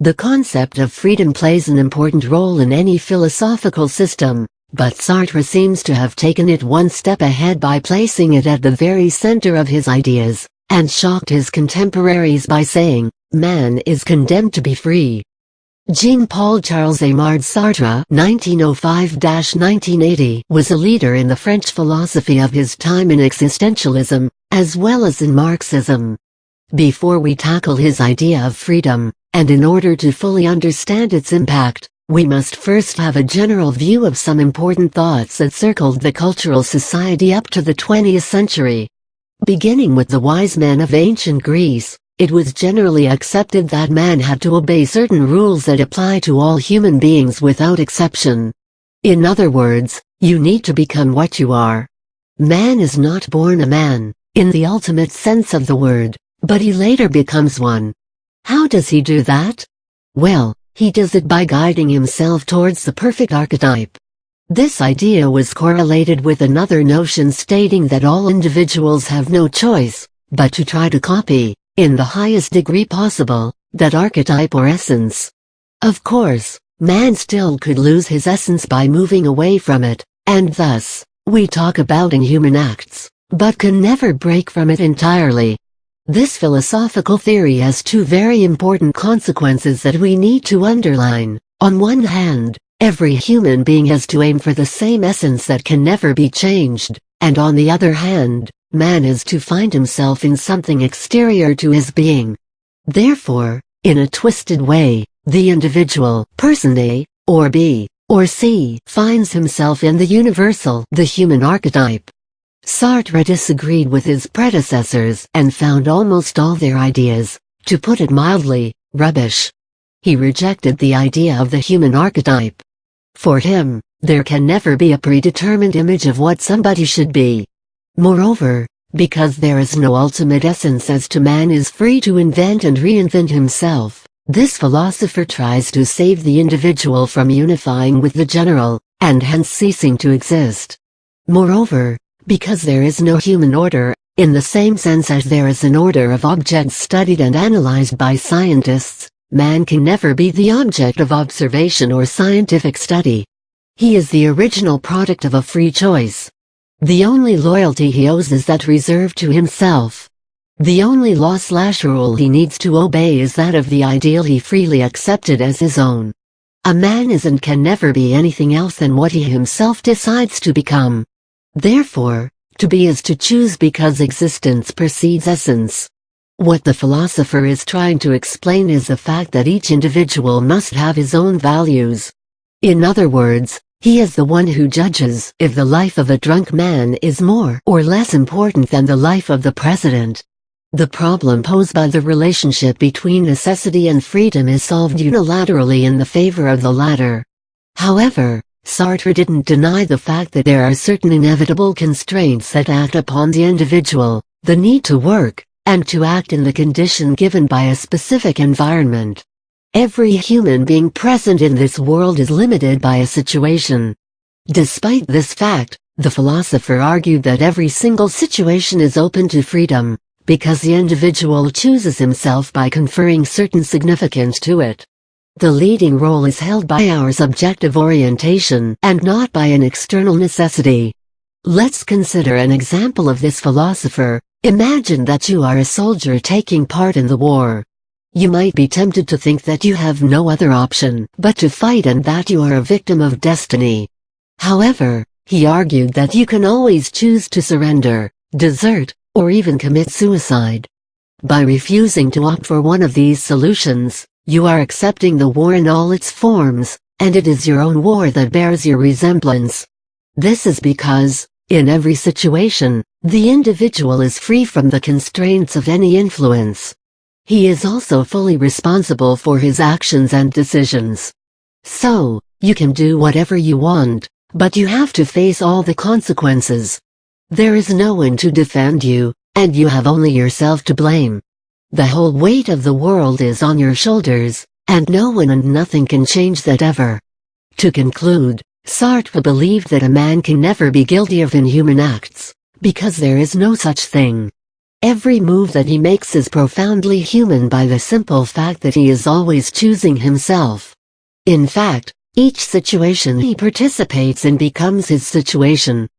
The concept of freedom plays an important role in any philosophical system, but Sartre seems to have taken it one step ahead by placing it at the very center of his ideas, and shocked his contemporaries by saying, "Man is condemned to be free." Jean-Paul Charles Aimard Sartre (1905–1980) was a leader in the French philosophy of his time in existentialism, as well as in Marxism. Before we tackle his idea of freedom, and in order to fully understand its impact, we must first have a general view of some important thoughts that circled the cultural society up to the 20th century. Beginning with the wise men of ancient Greece, it was generally accepted that man had to obey certain rules that apply to all human beings without exception. In other words, you need to become what you are. Man is not born a man, in the ultimate sense of the word, but he later becomes one. How does he do that? Well, he does it by guiding himself towards the perfect archetype. This idea was correlated with another notion stating that all individuals have no choice, but to try to copy, in the highest degree possible, that archetype or essence. Of course, man still could lose his essence by moving away from it, and thus, we talk about inhuman acts, but can never break from it entirely. This philosophical theory has two very important consequences that we need to underline. On one hand, every human being has to aim for the same essence that can never be changed, and on the other hand, man is to find himself in something exterior to his being. Therefore, in a twisted way, the individual, person A, or B, or C, finds himself in the universal, the human archetype. Sartre disagreed with his predecessors and found almost all their ideas, to put it mildly, rubbish. He rejected the idea of the human archetype. For him, there can never be a predetermined image of what somebody should be. Moreover, because there is no ultimate essence as to man is free to invent and reinvent himself, this philosopher tries to save the individual from unifying with the general, and hence ceasing to exist. Moreover, because there is no human order, in the same sense as there is an order of objects studied and analyzed by scientists, man can never be the object of observation or scientific study. He is the original product of a free choice. The only loyalty he owes is that reserved to himself. The only law/rule he needs to obey is that of the ideal he freely accepted as his own. A man is and can never be anything else than what he himself decides to become. Therefore, to be is to choose because existence precedes essence. What the philosopher is trying to explain is the fact that each individual must have his own values. In other words, he is the one who judges if the life of a drunk man is more or less important than the life of the president. The problem posed by the relationship between necessity and freedom is solved unilaterally in the favor of the latter. However, Sartre didn't deny the fact that there are certain inevitable constraints that act upon the individual, the need to work, and to act in the condition given by a specific environment. Every human being present in this world is limited by a situation. Despite this fact, the philosopher argued that every single situation is open to freedom, because the individual chooses himself by conferring certain significance to it. The leading role is held by our subjective orientation and not by an external necessity. Let's consider an example of this philosopher. Imagine that you are a soldier taking part in the war. You might be tempted to think that you have no other option but to fight and that you are a victim of destiny. However, he argued that you can always choose to surrender, desert, or even commit suicide. By refusing to opt for one of these solutions, you are accepting the war in all its forms, and it is your own war that bears your resemblance. This is because, in every situation, the individual is free from the constraints of any influence. He is also fully responsible for his actions and decisions. So, you can do whatever you want, but you have to face all the consequences. There is no one to defend you, and you have only yourself to blame. The whole weight of the world is on your shoulders, and no one and nothing can change that ever. To conclude, Sartre believed that a man can never be guilty of inhuman acts, because there is no such thing. Every move that he makes is profoundly human by the simple fact that he is always choosing himself. In fact, each situation he participates in becomes his situation,